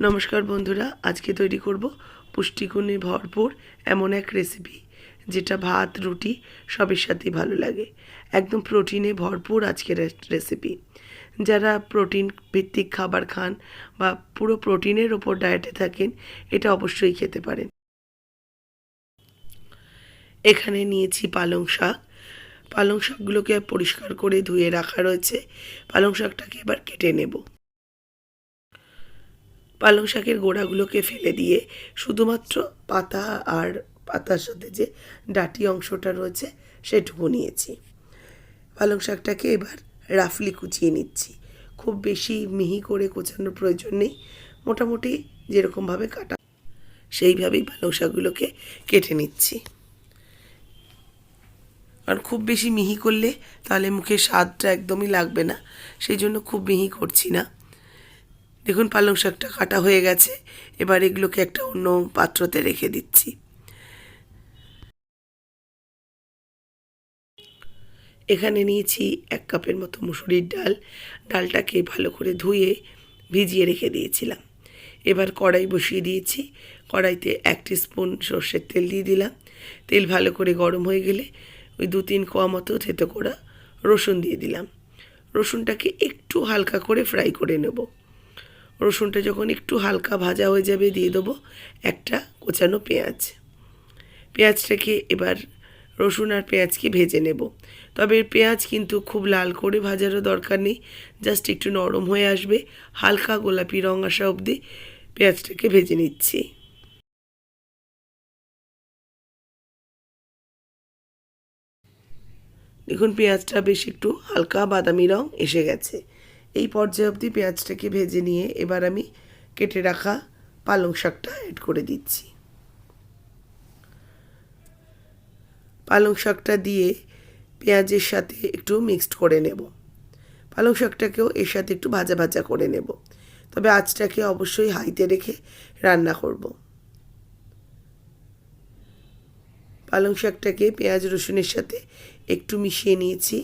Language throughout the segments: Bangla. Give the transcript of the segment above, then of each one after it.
নমস্কার বন্ধুরা, আজকে তৈরি করব পুষ্টিগুণে ভরপুর এমন এক রেসিপি যেটা ভাত রুটি সবের সাথেই ভালো লাগে। একদম প্রোটিনে ভরপুর আজকের রেসিপি। যারা প্রোটিন ভিত্তিক খাবার খান বা পুরো প্রোটিনের ওপর ডায়েটে থাকেন, এটা অবশ্যই খেতে পারেন। এখানে নিয়েছি পালং শাক। পালং শাকগুলোকে পরিষ্কার করে ধুয়ে রাখা রয়েছে। পালং শাকটাকে এবার কেটে নেব। পালং শাকের গোড়াগুলোকে ফেলে দিয়ে শুধুমাত্র পাতা আর পাতার সাথে যে ডাঁটি অংশটা রয়েছে সেটুকু নিয়েছি। পালং শাকটাকে এবার রাফলি কুচিয়ে নিচ্ছি। খুব বেশি মিহি করে কোচানোর প্রয়োজন নেই, মোটামুটি যেরকমভাবে কাটা সেইভাবেই পালং শাকগুলোকে কেটে নিচ্ছি। আর খুব বেশি মিহি করলে তাহলে মুখের স্বাদটা একদমই লাগবে না, সেই জন্য খুব মিহি করছি না। দেখুন পালং শাকটা কাটা হয়ে গেছে। এবার এগুলোকে একটা অন্য পাত্রতে রেখে দিচ্ছি। এখানে নিয়েছি 1 কাপের মতো মুসুরির ডাল। ডালটাকে ভালো করে ধুয়ে ভিজিয়ে রেখে দিয়েছিলাম। এবার কড়াই বসিয়ে দিয়েছি। কড়াইতে 1 টিস্পুন সর্ষের তেল দিয়ে দিলাম। তেল ভালো করে গরম হয়ে গেলে ওই 2-3 কোয়া মতো থেতো করা রসুন দিয়ে দিলাম। রসুনটাকে একটু হালকা করে ফ্রাই করে নেব। রসুনটা যখন একটু হালকা ভাজা হয়ে যাবে দিয়ে দেবো একটা কোচানো পেঁয়াজ। পেঁয়াজটাকে এবার রসুন আর পেঁয়াজকে ভেজে নেব। তবে পেঁয়াজ কিন্তু খুব লাল করে ভাজারও দরকার নেই, জাস্ট একটু নরম হয়ে আসবে, হালকা গোলাপি রঙ আসা অবধি পেঁয়াজটাকে ভেজে নিচ্ছি। দেখুন পেঁয়াজটা বেশ একটু হালকা বাদামি রঙ এসে গেছে। এই পর্যায়ে অবধি পেঁয়াজটাকে ভেজে নিয়ে এবার আমি কেটে রাখা পালং শাকটা অ্যাড করে দিচ্ছি। পালং শাকটা দিয়ে পেঁয়াজের সাথে একটু মিক্সড করে নেব। পালং শাকটাকেও এর সাথে একটু ভাজা ভাজা করে নেব, তবে আঁচটাকে অবশ্যই হাইতে রেখে রান্না করব। পালং শাকটাকে পেঁয়াজ রসুনের সাথে একটু মিশিয়ে নিয়েছি।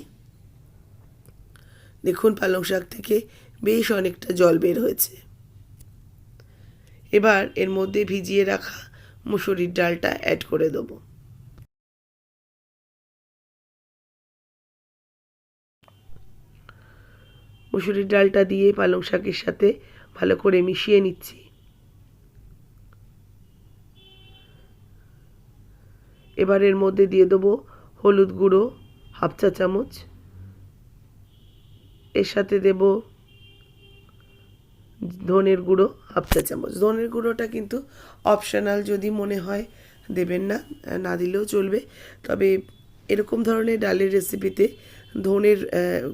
দেখুন পালং শাক থেকে বেশ অনেকটা জল বের হয়েছে। এবার এর মধ্যে ভিজিয়ে রাখা মুসুরির ডালটা অ্যাড করে দেবো। মুসুরির ডালটা দিয়ে পালং শাকের সাথে ভালো করে মিশিয়ে নিচ্ছি। এবার এর মধ্যে দিয়ে দেবো হলুদ গুঁড়ো 1/2 চা চামচ। এর সাথে দেব ধনের গুঁড়ো 1/2 চা চামচ। ধনের গুঁড়োটা কিন্তু অপশনাল, যদি মনে হয় দেবেন না, না দিলেও চলবে। তবে এরকম ধরনের ডালের রেসিপিতে ধনের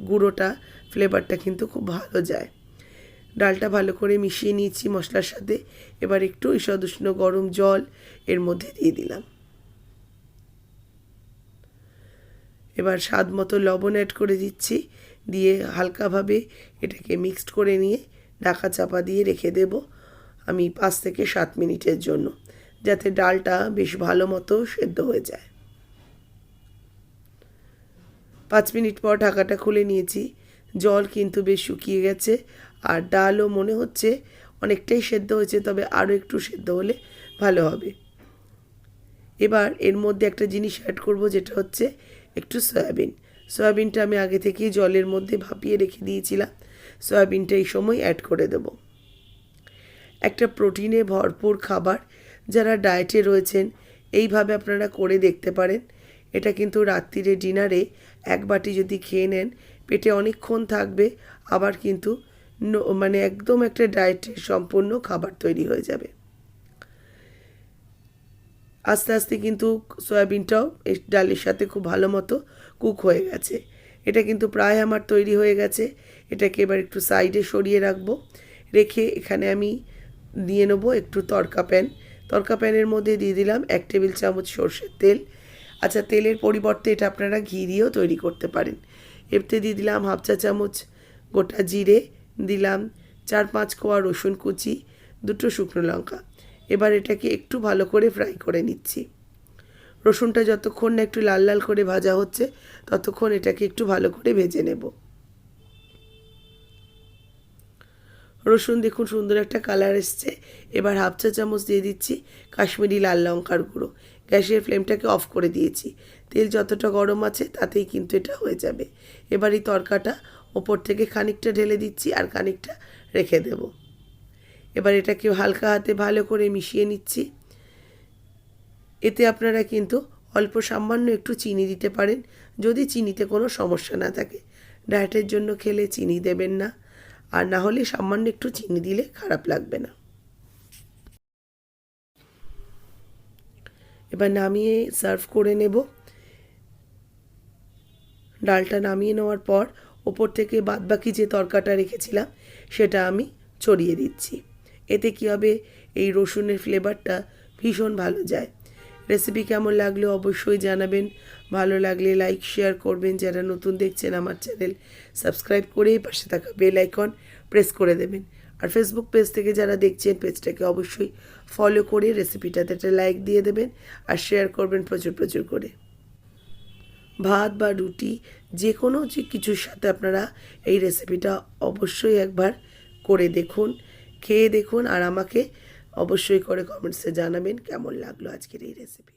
গুঁড়োটা ফ্লেভারটা কিন্তু খুব ভালো যায়। ডালটা ভালো করে মিশিয়ে নিয়েছি মশলার সাথে। এবার একটু ঈষৎ উষ্ণ গরম জল এর মধ্যে দিয়ে দিলাম। এবার স্বাদ মতো লবণ অ্যাড করে দিচ্ছি, দিয়ে হালকাভাবে এটাকে মিক্সড করে নিয়ে ঢাকা চাপা দিয়ে রেখে দেব আমি 5 থেকে 7 মিনিটের জন্য, যাতে ডালটা বেশ ভালো মতো সেদ্ধ হয়ে যায়। 5 মিনিট পর ঢাকাটা খুলে নিয়েছি। জল কিন্তু বেশ শুকিয়ে গেছে আর ডালও মনে হচ্ছে অনেকটাই সেদ্ধ হয়েছে, তবে আরও একটু সেদ্ধ হলে ভালো হবে। এবার এর মধ্যে একটা জিনিস অ্যাড করব, যেটা হচ্ছে একটু সয়াবিন। সয়াবিনটা আমি আগে থেকেই জলের মধ্যে ভাপিয়ে রেখে দিয়েছিলাম। সয়াবিনটা এই সময় অ্যাড করে দেব। একটা প্রোটিনে ভরপুর খাবার, যারা ডায়েটে রয়েছেন এইভাবে আপনারা করে দেখতে পারেন। এটা কিন্তু রাত্রিরে ডিনারে 1 বাটি যদি খেয়ে নেন পেটে অনেকক্ষণ থাকবে, আবার কিন্তু মানে একদম একটা ডায়েটের সম্পূর্ণ খাবার তৈরি হয়ে যাবে। আস্তে আস্তে কিন্তু সয়াবিনটাও এই ডালের সাথে খুব ভালো মতো কুক হয়ে গেছে। এটা কিন্তু প্রায় আমার তৈরি হয়ে গেছে। এটাকে এবার একটু সাইডে সরিয়ে রাখবো। রেখে এখানে আমি দিয়ে নেবো একটু তড়কা প্যান। তড়কা প্যানের মধ্যে দিয়ে দিলাম 1 টেবিল চামচ সর্ষের তেল। আচ্ছা, তেলের পরিবর্তে এটা আপনারা ঘি দিয়েও তৈরি করতে পারেন। এতে দিয়ে দিলাম 1/2 চা চামচ গোটা জিরে, দিলাম 4-5 কোয়া রসুন কুচি, 2টো শুকনো লঙ্কা। এবার এটাকে একটু ভালো করে ফ্রাই করে নিচ্ছি। রসুনটা যতক্ষণ না একটু লাল লাল করে ভাজা হচ্ছে ততক্ষণ এটাকে একটু ভালো করে ভেজে নেব। রসুন দেখুন সুন্দর একটা কালার এসছে। এবার হাফ চা চামচ দিয়ে দিচ্ছি কাশ্মীরি লাল লঙ্কার গুঁড়ো। গ্যাসের ফ্লেমটাকে অফ করে দিয়েছি। তেল যতটা গরম আছে তাতেই কিন্তু এটা হয়ে যাবে। এবার এই তরকাটা ওপর থেকে খানিকটা ঢেলে দিচ্ছি আর খানিকটা রেখে দেব। এবার এটাকে হালকা হাতে ভালো করে মিশিয়ে নিচ্ছি। এতে আপনারা কিন্তু অল্প সামান্য একটু চিনি দিতে পারেন যদি চিনিতে কোনো সমস্যা না থাকে। ডায়েটের জন্য খেলে চিনি দেবেন না, আর না হলে সামান্য একটু চিনি দিলে খারাপ লাগবে না। এবার নামিয়ে সার্ভ করে নেব। ডালটা নামিয়ে নেওয়ার পর ওপর থেকে বাদবাকি যে তরকাটা রেখেছিলাম সেটা আমি ছড়িয়ে দিচ্ছি। এতে কী হবে, এই রসুনের ফ্লেভারটা ভীষণ ভালো যায়। রেসিপি কেমন লাগলো অবশ্যই জানাবেন। ভালো লাগলে লাইক শেয়ার করবেন। যারা নতুন দেখছেন আমার চ্যানেল সাবস্ক্রাইব করে পাশে থাকা বেল আইকন প্রেস করে দেবেন। আর ফেসবুক পেজ থেকে যারা দেখছেন পেজটাকে অবশ্যই ফলো করে রেসিপিটাতে একটা লাইক দিয়ে দেবেন আর শেয়ার করবেন প্রচুর প্রচুর করে। ভাত বা রুটি যে কোনো কিছুর সাথে আপনারা এই রেসিপিটা অবশ্যই একবার করে দেখুন, খেয়ে দেখুন আর আমাকে অবশ্যই করে কমেন্টসে জানাবেন কেমন লাগলো আজকের এই রেসিপি।